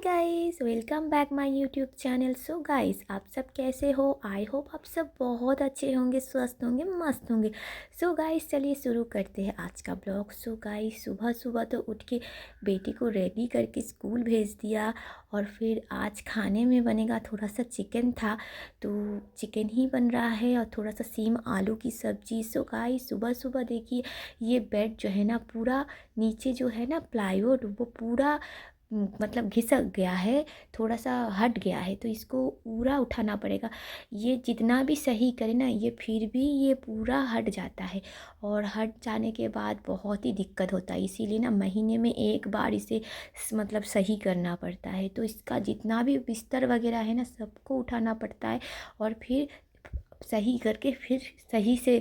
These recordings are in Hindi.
Guys, welcome back my YouTube channel. So guys, आप सब कैसे हो? आई होप आप सब बहुत अच्छे होंगे, स्वस्थ होंगे, मस्त होंगे। सो गाइस, चलिए शुरू करते हैं आज का ब्लॉग। सो गाइस, सुबह सुबह तो उठ के बेटी को रेडी करके स्कूल भेज दिया। और फिर आज खाने में बनेगा, थोड़ा सा चिकन था तो चिकन ही बन रहा है और थोड़ा सा सीम आलू की सब्जी। सो गाइस, सुबह सुबह देखिए ये बेड जो है ना, पूरा नीचे जो है ना प्लाईवुड, वो पूरा मतलब घिसक गया है, थोड़ा सा हट गया है, तो इसको पूरा उठाना पड़ेगा। ये जितना भी सही करे ना, ये फिर भी ये पूरा हट जाता है। और हट जाने के बाद बहुत ही दिक्कत होता है, इसीलिए ना महीने में एक बार इसे मतलब सही करना पड़ता है। तो इसका जितना भी बिस्तर वगैरह है ना, सबको उठाना पड़ता है और फिर सही करके फिर सही से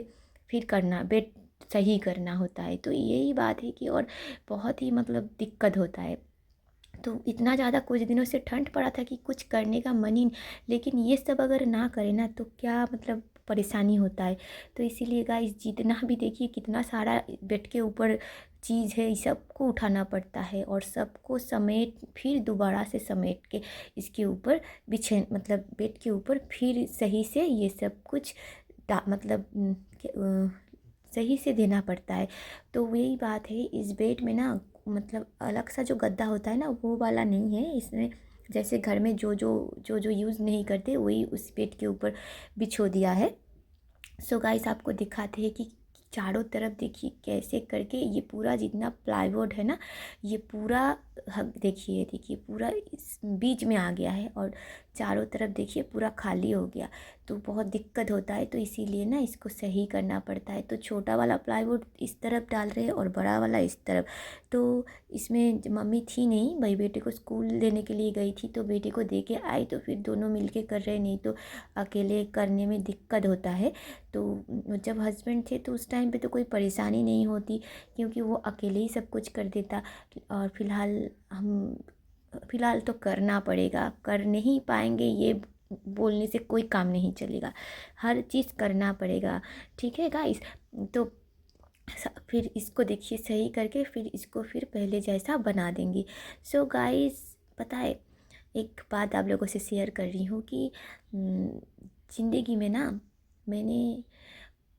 फिर करना, बेड सही करना होता है। तो यही बात है कि और बहुत ही मतलब दिक्कत होता है। तो इतना ज़्यादा कुछ दिनों से ठंड पड़ा था कि कुछ करने का मन ही, लेकिन ये सब अगर ना करें ना तो क्या मतलब परेशानी होता है। तो इसीलिए गाइस, जितना भी देखिए कितना सारा बेड के ऊपर चीज़ है, इस सबको उठाना पड़ता है और सबको समेट फिर दोबारा से समेट के इसके ऊपर बिछे, मतलब बेड के ऊपर फिर सही से ये सब कुछ मतलब सही से देना पड़ता है। तो वही बात है, इस बेड में ना मतलब अलग सा जो गद्दा होता है ना, वो वाला नहीं है इसमें। जैसे घर में जो यूज़ नहीं करते वही उस बेड के ऊपर बिछो दिया है। सो गाइस, आपको दिखाते हैं कि चारों तरफ देखिए कैसे करके ये पूरा जितना प्लाईवुड है ना, ये पूरा देखिए देखिए पूरा इस बीच में आ गया है और चारों तरफ देखिए पूरा खाली हो गया। तो बहुत दिक्कत होता है, तो इसीलिए ना इसको सही करना पड़ता है। तो छोटा वाला प्लाईवुड इस तरफ डाल रहे हैं और बड़ा वाला इस तरफ। तो इसमें मम्मी थी नहीं, भाई बेटे को स्कूल लेने के लिए गई थी, तो बेटे को दे के आई, तो फिर दोनों मिलके कर रहे, नहीं तो अकेले करने में दिक्कत होता है। तो जब हस्बैंड थे तो उस टाइम पे तो कोई परेशानी नहीं होती, क्योंकि वो अकेले ही सब कुछ कर देता। और फ़िलहाल तो करना पड़ेगा, कर नहीं पाएंगे ये बोलने से कोई काम नहीं चलेगा, हर चीज़ करना पड़ेगा। ठीक है गाइस? तो फिर इसको देखिए सही करके फिर इसको फिर पहले जैसा बना देंगी। सो गाइस, पता है, एक बात आप लोगों से शेयर कर रही हूँ कि ज़िंदगी में ना मैंने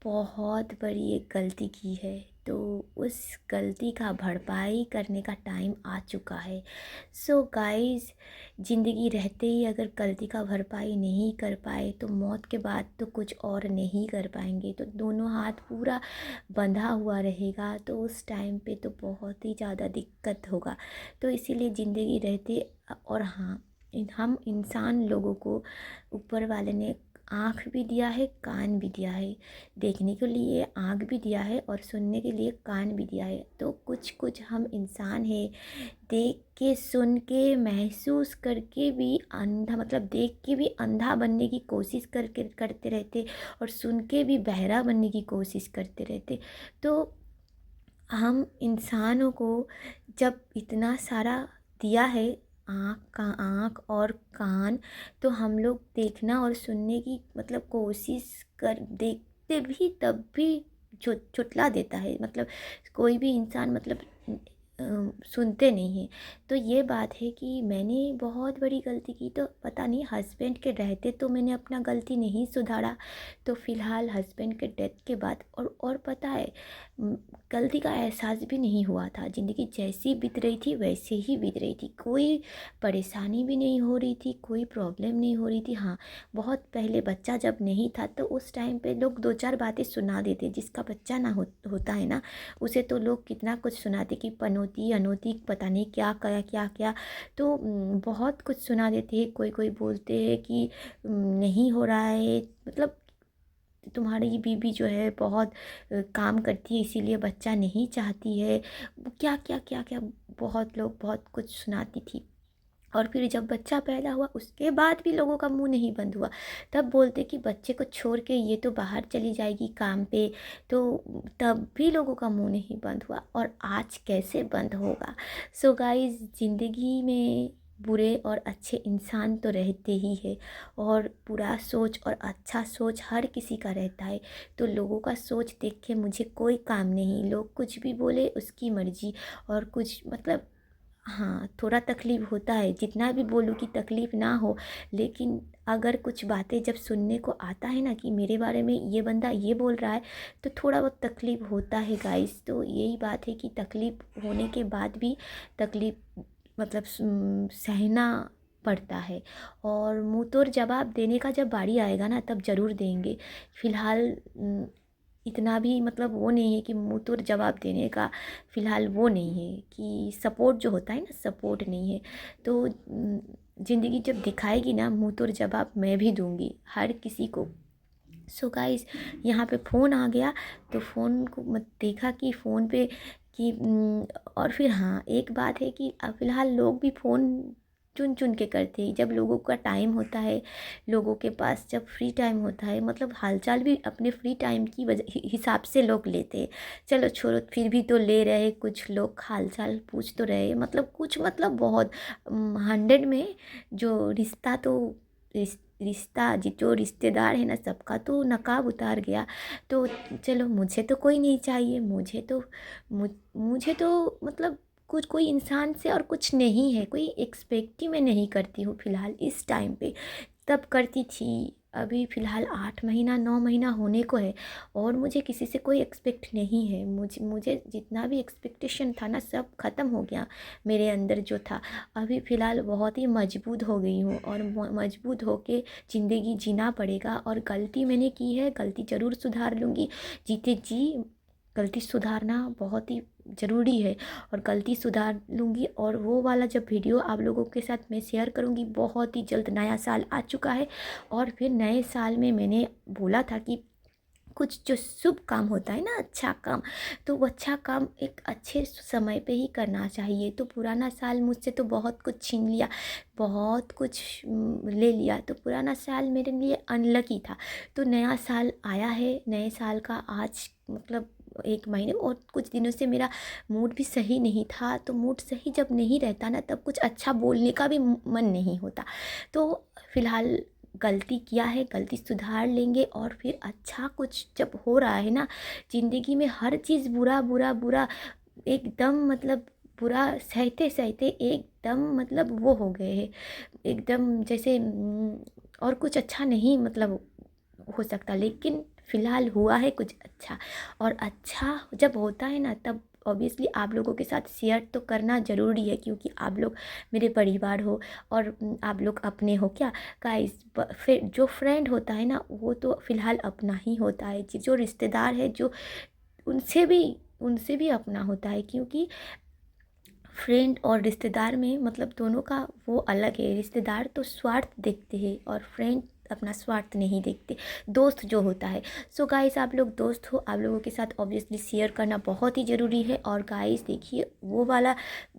बहुत बड़ी एक गलती की है, तो उस गलती का भरपाई करने का टाइम आ चुका है। सो गाइस, ज़िंदगी रहते ही अगर गलती का भरपाई नहीं कर पाए तो मौत के बाद तो कुछ और नहीं कर पाएंगे, तो दोनों हाथ पूरा बंधा हुआ रहेगा, तो उस टाइम पे तो बहुत ही ज़्यादा दिक्कत होगा। तो इसीलिए ज़िंदगी रहते, और हाँ, हम इंसान लोगों को ऊपर वाले ने आँख भी दिया है, कान भी दिया है। देखने के लिए आँख भी दिया है और सुनने के लिए कान भी दिया है। तो कुछ कुछ हम इंसान हैं, देख के सुन के महसूस करके भी अंधा, मतलब देख के भी अंधा बनने की कोशिश करके करते रहते और सुन के भी बहरा बनने की कोशिश करते रहते। तो हम इंसानों को जब इतना सारा दिया है, आँख और कान, तो हम लोग देखना और सुनने की मतलब कोशिश कर देखते भी तब भी झुठला देता है। मतलब कोई भी इंसान मतलब सुनते नहीं हैं। तो ये बात है कि मैंने बहुत बड़ी गलती की, तो पता नहीं हस्बैंड के रहते तो मैंने अपना गलती नहीं सुधारा, तो फ़िलहाल हस्बैंड के डेथ के बाद और पता है, गलती का एहसास भी नहीं हुआ था। ज़िंदगी जैसी बीत रही थी वैसे ही बीत रही थी, कोई परेशानी भी नहीं हो रही थी, कोई प्रॉब्लम नहीं हो रही थी। हाँ, बहुत पहले बच्चा जब नहीं था तो उस टाइम पे लोग दो चार बातें सुना देते, जिसका बच्चा ना होता है ना, उसे तो लोग कितना कुछ सुनाते कि पनौती अनौती पता नहीं क्या क्या क्या क्या। तो बहुत कुछ सुना देते हैं। कोई कोई बोलते हैं कि नहीं हो रहा है, मतलब तुम्हारी बीबी जो है बहुत काम करती है इसीलिए बच्चा नहीं चाहती है, क्या क्या क्या क्या, बहुत लोग बहुत कुछ सुनाती थी। और फिर जब बच्चा पैदा हुआ उसके बाद भी लोगों का मुंह नहीं बंद हुआ, तब बोलते कि बच्चे को छोड़ के ये तो बाहर चली जाएगी काम पे, तो तब भी लोगों का मुंह नहीं बंद हुआ, और आज कैसे बंद होगा। सो गाइस, ज़िंदगी में बुरे और अच्छे इंसान तो रहते ही है, और बुरा सोच और अच्छा सोच हर किसी का रहता है। तो लोगों का सोच देख के मुझे कोई काम नहीं, लोग कुछ भी बोले उसकी मर्जी, और कुछ मतलब हाँ, थोड़ा तकलीफ़ होता है, जितना भी बोलूँ कि तकलीफ़ ना हो, लेकिन अगर कुछ बातें जब सुनने को आता है ना कि मेरे बारे में ये बंदा ये बोल रहा है, तो थोड़ा बहुत तकलीफ़ होता है गाइस। तो यही बात है कि तकलीफ़ होने के बाद भी तकलीफ़ मतलब सहना पड़ता है, और मुँह तोड़ जवाब देने का जब बारी आएगा ना तब ज़रूर देंगे। फ़िलहाल इतना भी मतलब वो नहीं है कि मुँह तोड़ जवाब देने का, फ़िलहाल वो नहीं है कि सपोर्ट जो होता है ना, सपोर्ट नहीं है। तो ज़िंदगी जब दिखाएगी ना मुँह तोड़ जवाब मैं भी दूँगी हर किसी को। सो गाइस, यहाँ पे फ़ोन आ गया, तो फ़ोन को मत देखा कि फ़ोन पे कि और फिर हाँ, एक बात है कि फ़िलहाल लोग भी फ़ोन चुन चुन के करते हैं। जब लोगों का टाइम होता है, लोगों के पास जब फ्री टाइम होता है, मतलब हालचाल भी अपने फ्री टाइम की हिसाब से लोग लेते हैं। चलो छोड़ो, फिर भी तो ले रहे, कुछ लोग हालचाल पूछ तो रहे, मतलब कुछ मतलब बहुत 100 में जो रिश्ता तो रिश्ता जो रिश्तेदार है ना, सबका तो नकाब उतार गया। तो चलो, मुझे तो कोई नहीं चाहिए, मुझे तो मतलब कुछ कोई इंसान से और कुछ नहीं है, कोई एक्सपेक्ट ही मैं नहीं करती हूँ फ़िलहाल इस टाइम पे। तब करती थी, अभी फ़िलहाल 8 महीना 9 महीना होने को है, और मुझे किसी से कोई एक्सपेक्ट नहीं है। मुझे जितना भी एक्सपेक्टेशन था ना, सब ख़त्म हो गया मेरे अंदर जो था। अभी फ़िलहाल बहुत ही मजबूत हो गई हूँ, और मजबूत होके ज़िंदगी जीना पड़ेगा। और गलती मैंने की है, गलती ज़रूर सुधार लूँगी। जीते जी गलती सुधारना बहुत ही ज़रूरी है, और गलती सुधार लूँगी। और वो वाला जब वीडियो आप लोगों के साथ मैं शेयर करूँगी बहुत ही जल्द। नया साल आ चुका है, और फिर नए साल में मैंने बोला था कि कुछ जो शुभ काम होता है ना, अच्छा काम, तो वो अच्छा काम एक अच्छे समय पे ही करना चाहिए। तो पुराना साल मुझसे तो बहुत कुछ छीन लिया, बहुत कुछ ले लिया, तो पुराना साल मेरे लिए अनलकी था। तो नया साल आया है, नए साल का आज मतलब 1 महीने और कुछ दिनों से मेरा मूड भी सही नहीं था। तो मूड सही जब नहीं रहता ना, तब कुछ अच्छा बोलने का भी मन नहीं होता। तो फ़िलहाल गलती किया है, गलती सुधार लेंगे, और फिर अच्छा कुछ जब हो रहा है ना ज़िंदगी में, हर चीज़ बुरा बुरा बुरा एकदम मतलब बुरा सहते सहते एकदम मतलब वो हो गए हैं, एकदम जैसे और कुछ अच्छा नहीं मतलब हो सकता। लेकिन फ़िलहाल हुआ है कुछ अच्छा, और अच्छा जब होता है ना, तब ऑब्वियसली आप लोगों के साथ शेयर तो करना ज़रूरी है, क्योंकि आप लोग मेरे परिवार हो, और आप लोग अपने हो क्या गाइस। फिर जो फ्रेंड होता है ना, वो तो फ़िलहाल अपना ही होता है। जो रिश्तेदार है, जो उनसे भी उनसे भी अपना होता है, क्योंकि फ्रेंड और रिश्तेदार में मतलब दोनों का वो अलग है। रिश्तेदार तो स्वार्थ देखते हैं, और फ्रेंड अपना स्वार्थ नहीं देखते, दोस्त जो होता है। सो गाइस, आप लोग दोस्त हो, आप लोगों के साथ ऑब्वियसली शेयर करना बहुत ही ज़रूरी है। और गाइस देखिए, वो वाला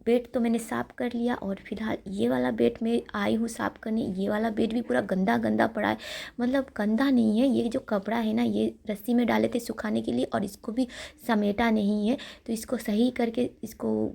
बेड तो मैंने साफ़ कर लिया, और फिलहाल ये वाला बेड में आई हूँ साफ़ करने। ये वाला बेड भी पूरा गंदा गंदा पड़ा है, मतलब गंदा नहीं है, ये जो कपड़ा है ना, ये रस्सी में डाले थे सुखाने के लिए, और इसको भी समेटा नहीं है। तो इसको सही करके इसको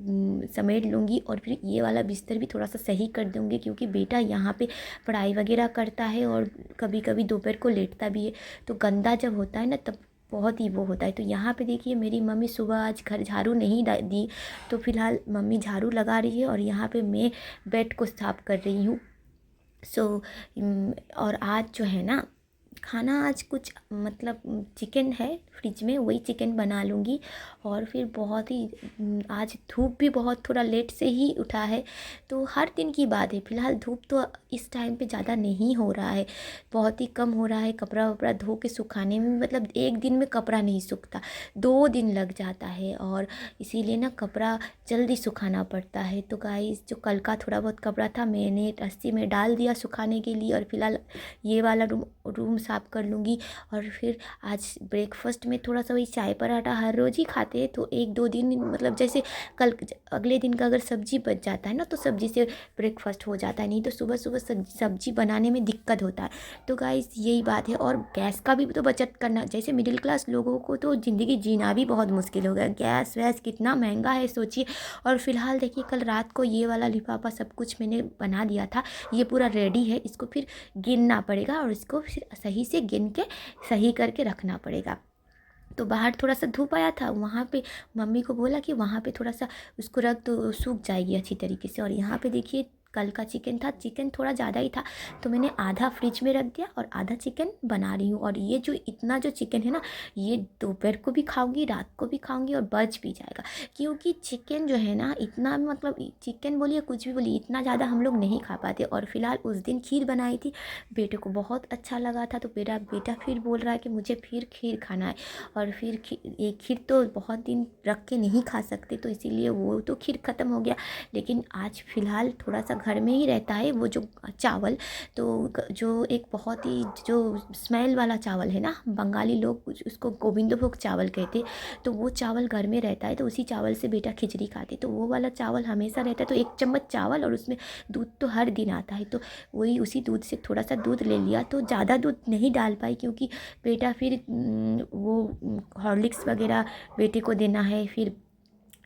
समेट लूँगी, और फिर ये वाला बिस्तर भी थोड़ा सा सही कर दूँगी, क्योंकि बेटा यहाँ पे पढ़ाई वगैरह करता है, और कभी कभी दोपहर को लेटता भी है। तो गंदा जब होता है ना, तब बहुत ही वो होता है। तो यहाँ पे देखिए, मेरी मम्मी सुबह आज घर झाड़ू नहीं दी, तो फिलहाल मम्मी झाड़ू लगा रही है, और यहाँ पे मैं बेड को साफ कर रही हूँ। सो और आज जो है ना खाना, आज कुछ मतलब चिकन है फ्रिज में, वही चिकन बना लूँगी। और फिर बहुत ही आज धूप भी बहुत थोड़ा लेट से ही उठा है, तो हर दिन की बात है। फ़िलहाल धूप तो इस टाइम पे ज़्यादा नहीं हो रहा है, बहुत ही कम हो रहा है। कपड़ा वपड़ा धो के सुखाने में मतलब एक दिन में कपड़ा नहीं सूखता, 2 दिन लग जाता है, और इसीलिए ना कपड़ा जल्दी सुखाना पड़ता है। तो गाइस, जो कल का थोड़ा बहुत कपड़ा था, मैंने रस्सी में डाल दिया सुखाने के लिए, और फिलहाल ये वाला रूम साफ़ कर लूँगी। और फिर आज ब्रेकफास्ट में थोड़ा सा वही चाय पराठा हर रोज़ ही खाते हैं, तो 1-2 दिन मतलब जैसे कल अगले दिन का अगर सब्जी बच जाता है ना, तो सब्जी से ब्रेकफास्ट हो जाता है, नहीं तो सुबह सुबह सब्जी बनाने में दिक्कत होता है। तो गाइस, यही बात है। और गैस का भी तो बचत करना, जैसे मिडिल क्लास लोगों को तो ज़िंदगी जीना भी बहुत मुश्किल हो गया। गैस वैस कितना महंगा है, सोचिए। और फिलहाल देखिए, कल रात को ये वाला लिफाफा सब कुछ मैंने बना दिया था, ये पूरा रेडी है। इसको फिर गिनना पड़ेगा, और इसको फिर सही से गिन के सही करके रखना पड़ेगा। तो बाहर थोड़ा सा धूप आया था, वहाँ पे मम्मी को बोला कि वहाँ पे थोड़ा सा उसको रख दो, सूख जाएगी अच्छी तरीके से। और यहाँ पे देखिए कल का चिकन था, चिकन थोड़ा ज़्यादा ही था, तो मैंने आधा फ्रिज में रख दिया और आधा चिकन बना रही हूँ। और ये जो इतना जो चिकन है ना, ये दोपहर को भी खाऊंगी, रात को भी खाऊंगी और बच भी जाएगा, क्योंकि चिकन जो है ना इतना, मतलब चिकन बोलिए कुछ भी बोलिए, इतना ज़्यादा हम लोग नहीं खा पाते। और फिलहाल उस दिन खीर बनाई थी, बेटे को बहुत अच्छा लगा था, तो मेरा बेटा फिर बोल रहा है कि मुझे फिर खीर खाना है। और फिर एक खीर तो बहुत दिन रख के नहीं खा सकते, तो इसीलिए वो तो खीर ख़त्म हो गया। लेकिन आज फ़िलहाल थोड़ा सा घर में ही रहता है वो जो चावल, तो जो एक बहुत ही जो स्मेल वाला चावल है ना, बंगाली लोग उसको गोविंदभोग चावल कहते, तो वो चावल घर में रहता है, तो उसी चावल से बेटा खिचड़ी खाते, तो वो वाला चावल हमेशा रहता है। तो 1 चम्मच चावल और उसमें दूध तो हर दिन आता है, तो वही उसी दूध से थोड़ा सा दूध ले लिया, तो ज़्यादा दूध नहीं डाल पाई क्योंकि बेटा फिर वो हॉर्लिक्स वगैरह बेटे को देना है, फिर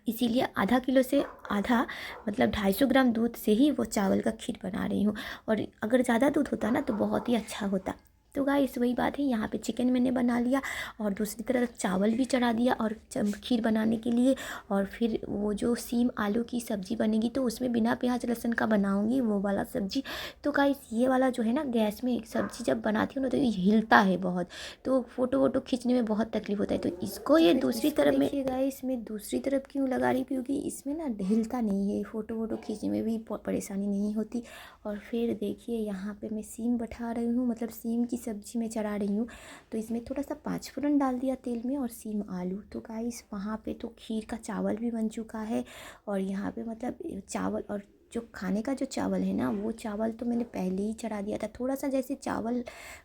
इसीलिए आधा किलो से आधा, मतलब 250 ग्राम दूध से ही वो चावल का खीर बना रही हूँ। और अगर ज़्यादा दूध होता ना तो बहुत ही अच्छा होता। तो गाइस वही बात है, यहाँ पे चिकन मैंने बना लिया और दूसरी तरफ चावल भी चढ़ा दिया और खीर बनाने के लिए। और फिर वो जो सीम आलू की सब्ज़ी बनेगी तो उसमें बिना प्याज लहसुन का बनाऊँगी वो वाला सब्ज़ी। तो गाइस ये वाला जो है ना, गैस में एक सब्ज़ी जब बनाती हूँ ना तो ये हिलता है बहुत, तो फ़ोटो वोटो खींचने में बहुत तकलीफ़ होता है। तो इसको ये दूसरी तरफ में देखिए गाइस, मैं दूसरी तरफ क्यों लगा रही हूँ, क्योंकि इसमें ना हिलता नहीं है, फ़ोटो वोटो खींचने में भी परेशानी नहीं होती। और फिर देखिए यहाँ पे मैं सीम बैठा रही हूँ, मतलब सीम की सब्ज़ी में चढ़ा रही हूँ। तो इसमें थोड़ा सा 5 फोरन डाल दिया तेल में और सीम आलू। तो गाइस वहाँ पे तो खीर का चावल भी बन चुका है। और यहाँ पे मतलब चावल और जो खाने का जो चावल है ना, वो चावल तो मैंने पहले ही चढ़ा दिया था। थोड़ा सा जैसे चावल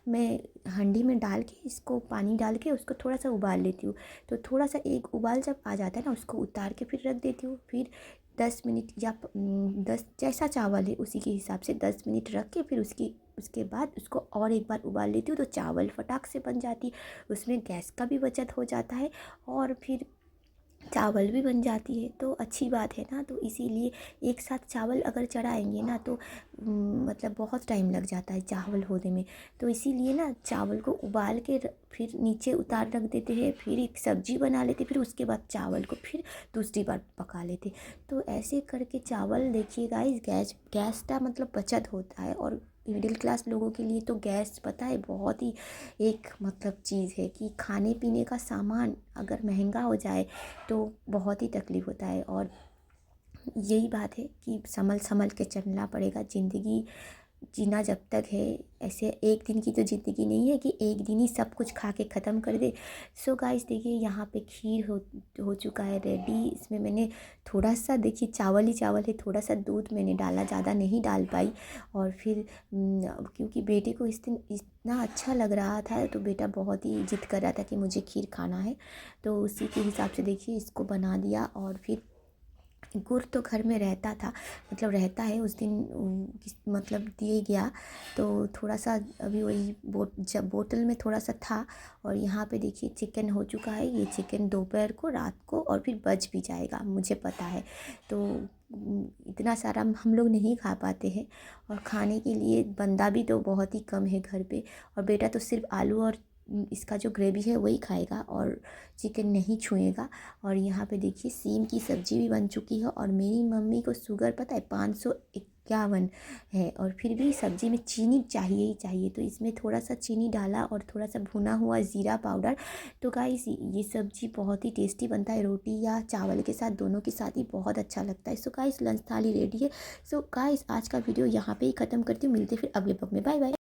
मैं हंडी में डाल के, इसको पानी डाल के उसको थोड़ा सा उबाल लेती हूँ। तो थोड़ा सा एक उबाल जब आ जाता है ना, उसको उतार के फिर रख देती हूँ। फिर 10 मिनट या 10, जैसा चावल है उसी के हिसाब से 10 मिनट रख के फिर उसके बाद उसको और एक बार उबाल लेती हूँ, तो चावल फटाक से बन जाती। उसमें गैस का भी बचत हो जाता है और फिर चावल भी बन जाती है, तो अच्छी बात है ना। तो इसीलिए एक साथ चावल अगर चढ़ाएंगे ना तो मतलब बहुत टाइम लग जाता है चावल होने में। तो इसीलिए ना चावल को उबाल के फिर नीचे उतार रख देते हैं, फिर एक सब्जी बना लेते, फिर उसके बाद चावल को फिर दूसरी बार पका लेते। तो ऐसे करके चावल देखिए गाइस, गैस का मतलब बचत होता है। और मिडिल क्लास लोगों के लिए तो गैस पता है बहुत ही एक मतलब चीज़ है कि खाने पीने का सामान अगर महंगा हो जाए तो बहुत ही तकलीफ़ होता है। और यही बात है कि संभल संभल के चलना पड़ेगा, ज़िंदगी जीना जब तक है। ऐसे एक दिन की तो ज़िंदगी नहीं है कि एक दिन ही सब कुछ खा के ख़त्म कर दे। सो गाइस देखिए यहाँ पे खीर हो चुका है रेडी। इसमें मैंने थोड़ा सा, देखिए चावल ही चावल है, थोड़ा सा दूध मैंने डाला, ज़्यादा नहीं डाल पाई। और फिर क्योंकि बेटे को इस दिन इतना अच्छा लग रहा था तो बेटा बहुत ही जिद कर रहा था कि मुझे खीर खाना है, तो उसी के हिसाब से देखिए इसको बना दिया। और फिर गुड़ तो घर में रहता था, मतलब रहता है, उस दिन मतलब दिए गया तो थोड़ा सा अभी वही जब बोतल में थोड़ा सा था। और यहाँ पे देखिए चिकन हो चुका है, ये चिकन दोपहर को, रात को और फिर बच भी जाएगा, मुझे पता है। तो इतना सारा हम लोग नहीं खा पाते हैं और खाने के लिए बंदा भी तो बहुत ही कम है घर पे। और बेटा तो सिर्फ आलू और इसका जो ग्रेवी है वही खाएगा और चिकन नहीं छुएगा। और यहाँ पे देखिए सीम की सब्ज़ी भी बन चुकी है। और मेरी मम्मी को शुगर पता है 551 है, और फिर भी सब्ज़ी में चीनी चाहिए ही चाहिए, तो इसमें थोड़ा सा चीनी डाला और थोड़ा सा भुना हुआ ज़ीरा पाउडर। तो गाइस ये सब्ज़ी बहुत ही टेस्टी बनता है, रोटी या चावल के साथ, दोनों के साथ ही बहुत अच्छा लगता है। सो गाइस लंच थाली रेडी है। सो गाइस आज का वीडियो यहाँ पे ही ख़त्म करती हूँ, मिलते फिर अगले ब्लॉग में, बाय बाय।